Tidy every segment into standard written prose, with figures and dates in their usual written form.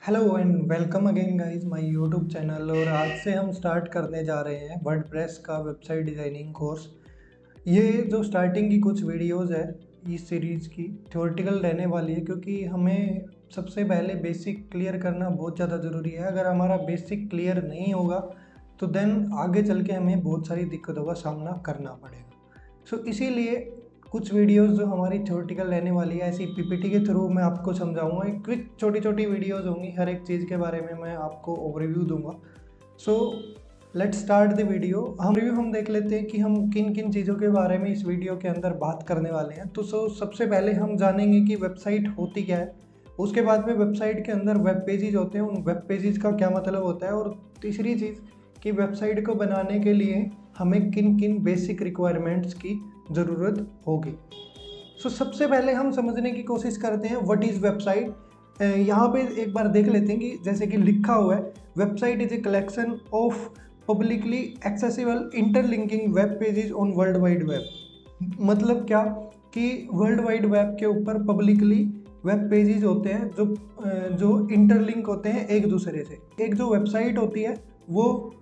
Hello and welcome again guys my YouTube channel. और आज से हम स्टार्ट करने जा रहे हैं वर्डप्रेस का वेबसाइट डिज़ाइनिंग कोर्स। ये जो स्टार्टिंग की कुछ वीडियोस है इस सीरीज़ की थ्योरेटिकल रहने वाली है, क्योंकि हमें सबसे पहले बेसिक क्लियर करना बहुत ज़्यादा ज़रूरी है। अगर हमारा बेसिक क्लियर नहीं होगा तो देन आगे चल के हमें बहुत सारी दिक्कतों का सामना करना पड़ेगा। सो इसीलिए कुछ वीडियोस जो हमारी थ्योरेटिकल रहने वाली है, ऐसी पीपीटी के थ्रू मैं आपको समझाऊंगा। एक क्विक छोटी छोटी वीडियोस होंगी, हर एक चीज़ के बारे में मैं आपको ओवरव्यू दूंगा। So let's start the video. हम देख लेते हैं कि हम किन किन चीज़ों के बारे में इस वीडियो के अंदर बात करने वाले हैं। तो सबसे पहले हम जानेंगे कि वेबसाइट होती क्या है। उसके बाद में वेबसाइट के अंदर वेब पेजेस होते हैं, उन वेब पेजेस का क्या मतलब होता है। और तीसरी चीज़ कि वेबसाइट को बनाने के लिए हमें किन किन बेसिक रिक्वायरमेंट्स की ज़रूरत होगी। सबसे पहले हम समझने की कोशिश करते हैं व्हाट इज़ वेबसाइट। यहाँ पे एक बार देख लेते हैं कि जैसे कि लिखा हुआ है, website is a collection of publicly accessible interlinking web pages on world wide web. मतलब क्या कि वर्ल्ड वाइड वेब के ऊपर पब्लिकली वेब पेजेस होते हैं जो इंटरलिंक होते हैं एक दूसरे से। एक जो वेबसाइट होती है वो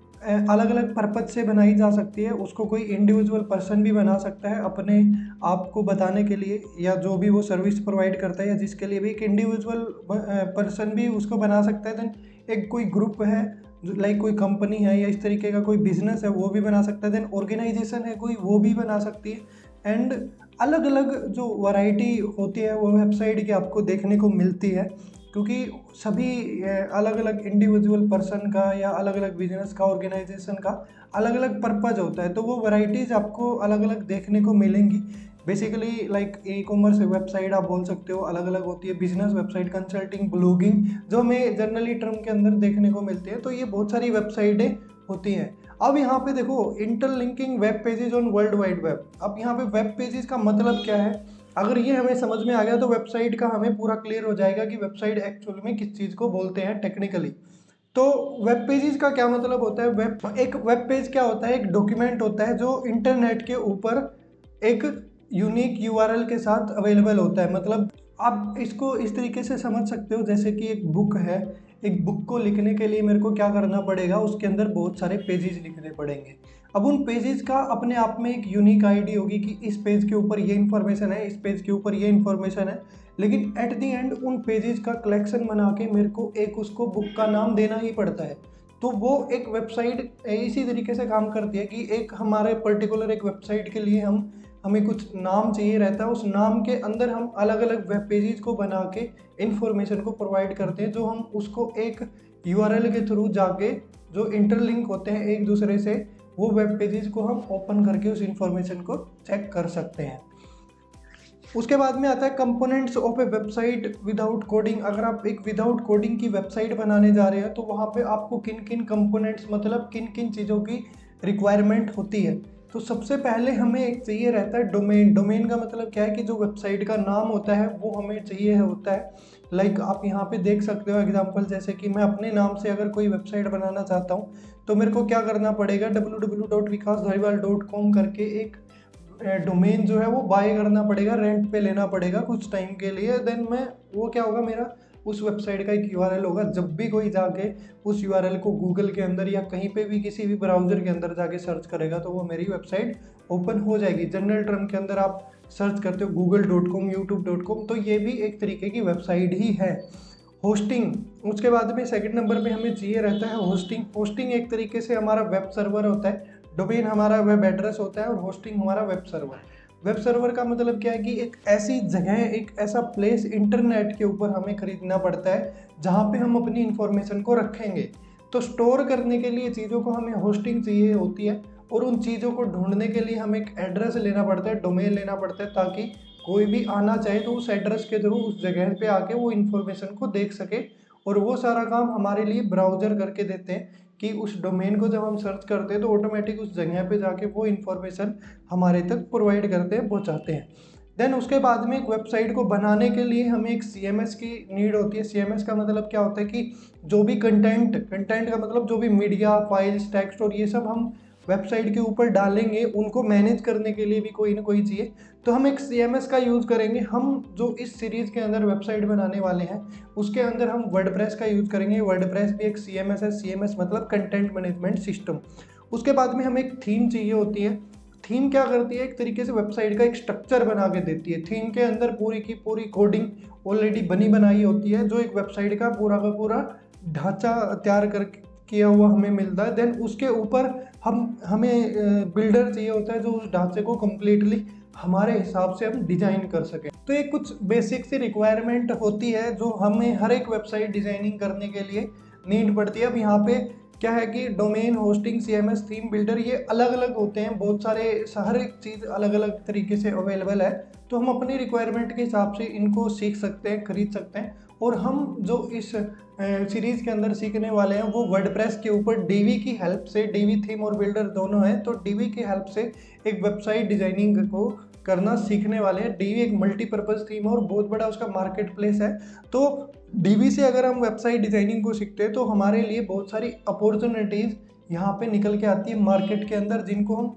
अलग अलग पर्पज से बनाई जा सकती है। उसको कोई इंडिविजुअल पर्सन भी बना सकता है अपने आप को बताने के लिए, या जो भी वो सर्विस प्रोवाइड करता है या जिसके लिए भी एक इंडिविजुअल पर्सन भी उसको बना सकता है। देन एक कोई ग्रुप है, लाइक कोई कंपनी है या इस तरीके का कोई बिजनेस है, वो भी बना सकता है। देन ऑर्गेनाइजेशन है कोई, वो भी बना सकती है। एंड अलग अलग जो वैरायटी होती है वो वेबसाइट की आपको देखने को मिलती है, क्योंकि सभी अलग अलग इंडिविजुअल पर्सन का या अलग अलग बिजनेस का, ऑर्गेनाइजेशन का अलग अलग पर्पज होता है। तो वो वैरायटीज़ आपको अलग अलग देखने को मिलेंगी। Basically like e commerce website आप बोल सकते हो, अलग अलग होती है। बिजनेस वेबसाइट, कंसल्टिंग, ब्लॉगिंग, जो हमें जनरली टर्म के अंदर देखने को मिलती है। तो ये बहुत सारी वेबसाइटें होती हैं। अब यहाँ पे देखो, interlinking web pages on world wide web. अब यहाँ पे वेब पेजेस का मतलब क्या है, अगर ये हमें समझ में आ गया तो वेबसाइट का हमें पूरा क्लियर हो जाएगा कि वेबसाइट एक्चुअल में किस चीज़ को बोलते हैं टेक्निकली। तो वेब पेजेस का क्या मतलब होता है। एक वेब पेज क्या होता है, एक डॉक्यूमेंट होता है जो इंटरनेट के ऊपर एक यूनिक यूआरएल के साथ अवेलेबल होता है। मतलब आप इसको इस तरीके से समझ सकते हो, जैसे कि एक बुक है। एक बुक को लिखने के लिए मेरे को क्या करना पड़ेगा, उसके अंदर बहुत सारे पेजेस लिखने पड़ेंगे। अब उन पेजेस का अपने आप में एक यूनिक आईडी होगी कि इस पेज के ऊपर ये इन्फॉर्मेशन है, इस पेज के ऊपर ये इन्फॉर्मेशन है। लेकिन एट द एंड उन पेजेस का कलेक्शन बना के मेरे को एक उसको बुक का नाम देना ही पड़ता है। तो वो एक वेबसाइट इसी तरीके से काम करती है कि एक हमारे पर्टिकुलर एक वेबसाइट के लिए हमें कुछ नाम चाहिए रहता है। उस नाम के अंदर हम अलग अलग वेब पेजेस को बना के इन्फॉर्मेशन को प्रोवाइड करते हैं, जो हम उसको एक यूआरएल के थ्रू जाके जो इंटरलिंक होते हैं एक दूसरे से, वो वेब पेजेस को हम ओपन करके उस इंफॉर्मेशन को चेक कर सकते हैं। उसके बाद में आता है components of A website without coding. अगर आप एक विदाउट कोडिंग की वेबसाइट बनाने जा रहे हैं तो वहाँ पे आपको किन किन कंपोनेंट्स, मतलब किन किन चीज़ों की रिक्वायरमेंट होती है। तो सबसे पहले हमें एक चाहिए रहता है डोमेन। डोमेन का मतलब क्या है कि जो वेबसाइट का नाम होता है वो हमें चाहिए होता है। लाइक आप यहाँ पे देख सकते हो एग्जांपल, जैसे कि मैं अपने नाम से अगर कोई वेबसाइट बनाना चाहता हूँ तो मेरे को क्या करना पड़ेगा, www.vikasdhariwal.com करके एक डोमेन जो है वो बाय करना पड़ेगा, रेंट पे लेना पड़ेगा कुछ टाइम के लिए। देन मैं वो क्या होगा, मेरा उस वेबसाइट का एक यूआरएल होगा। जब भी कोई जाके उस यूआरएल को गूगल के अंदर या कहीं पे भी किसी भी ब्राउज़र के अंदर जाके सर्च करेगा तो वो मेरी वेबसाइट ओपन हो जाएगी। जनरल टर्म के अंदर आप सर्च करते हो google.com, youtube.com, तो ये भी एक तरीके की वेबसाइट ही है। होस्टिंग, उसके बाद में सेकंड नंबर पे हमें चाहिए रहता है होस्टिंग। होस्टिंग एक तरीके से हमारा वेब सर्वर होता है। डोमेन हमारा वेब एड्रेस होता है और होस्टिंग हमारा वेब सर्वर। वेब सर्वर का मतलब क्या है कि एक ऐसी जगह, एक ऐसा प्लेस इंटरनेट के ऊपर हमें खरीदना पड़ता है जहाँ पे हम अपनी इंफॉर्मेशन को रखेंगे। तो स्टोर करने के लिए चीज़ों को हमें होस्टिंग चाहिए होती है, और उन चीज़ों को ढूंढने के लिए हमें एक एड्रेस लेना पड़ता है, डोमेन लेना पड़ता है, ताकि कोई भी आना चाहे तो उस एड्रेस के थ्रू उस जगह पे आके वो इन्फॉर्मेशन को देख सके। और वो सारा काम हमारे लिए ब्राउज़र करके देते हैं कि उस डोमेन को जब हम सर्च करते हैं तो ऑटोमेटिक उस जगह पे जाके वो इन्फॉर्मेशन हमारे तक प्रोवाइड करते हैं, पहुंचाते हैं। देन उसके बाद में एक वेबसाइट को बनाने के लिए हमें एक सीएमएस की नीड होती है। सीएमएस का मतलब क्या होता है कि जो भी कंटेंट का मतलब जो भी मीडिया, फाइल्स, टेक्स्ट और ये सब हम वेबसाइट के ऊपर डालेंगे उनको मैनेज करने के लिए भी कोई ना कोई चाहिए। तो हम एक CMS का यूज़ करेंगे। हम जो इस सीरीज़ के अंदर वेबसाइट बनाने वाले हैं उसके अंदर हम वर्डप्रेस का यूज़ करेंगे। वर्डप्रेस भी एक CMS है। CMS मतलब कंटेंट मैनेजमेंट सिस्टम। उसके बाद में हमें एक थीम चाहिए होती है। थीम क्या करती है, एक तरीके से वेबसाइट का एक स्ट्रक्चर बना के देती है। थीम के अंदर पूरी की पूरी कोडिंग ऑलरेडी बनी बनाई होती है, जो एक वेबसाइट का पूरा ढांचा तैयार कर किया हुआ हमें मिलता है। देन उसके ऊपर हमें बिल्डर चाहिए होता है जो उस ढांचे को कम्प्लीटली हमारे हिसाब से हम डिजाइन कर सकें। तो ये कुछ बेसिक सी रिक्वायरमेंट होती है जो हमें हर एक वेबसाइट डिजाइनिंग करने के लिए नीड पड़ती है। अब यहाँ पे क्या है कि domain hosting, CMS, theme builder ये अलग अलग होते हैं। बहुत सारे हर एक चीज़ अलग अलग तरीके से अवेलेबल है। तो हम अपनी रिक्वायरमेंट के हिसाब से इनको सीख सकते हैं, खरीद सकते हैं। और हम जो इस सीरीज़ के अंदर सीखने वाले हैं वो वर्डप्रेस के ऊपर DV की हेल्प से, DV थीम और बिल्डर दोनों हैं, तो DV की हेल्प से एक वेबसाइट डिजाइनिंग को करना सीखने वाले हैं। DV एक मल्टीपर्पज़ थीम और बहुत बड़ा उसका मार्केट प्लेस है। तो DV से अगर हम वेबसाइट डिज़ाइनिंग को सीखते हैं तो हमारे लिए बहुत सारी अपॉर्चुनिटीज़ यहाँ पे निकल के आती है मार्केट के अंदर, जिनको हम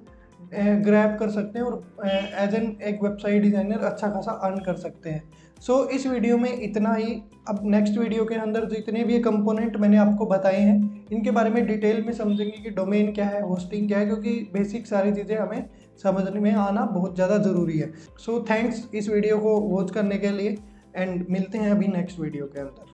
ग्रैब कर सकते हैं और एज एन एक वेबसाइट डिज़ाइनर अच्छा खासा अर्न कर सकते हैं। सो इस वीडियो में इतना ही। अब नेक्स्ट वीडियो के अंदर जितने भी कंपोनेंट मैंने आपको बताए हैं इनके बारे में डिटेल में समझेंगे कि डोमेन क्या है, होस्टिंग क्या है, क्योंकि बेसिक सारी चीज़ें हमें समझने में आना बहुत ज़्यादा ज़रूरी है। सो थैंक्स इस वीडियो को वॉच करने के लिए एंड मिलते हैं अभी नेक्स्ट वीडियो के अंदर।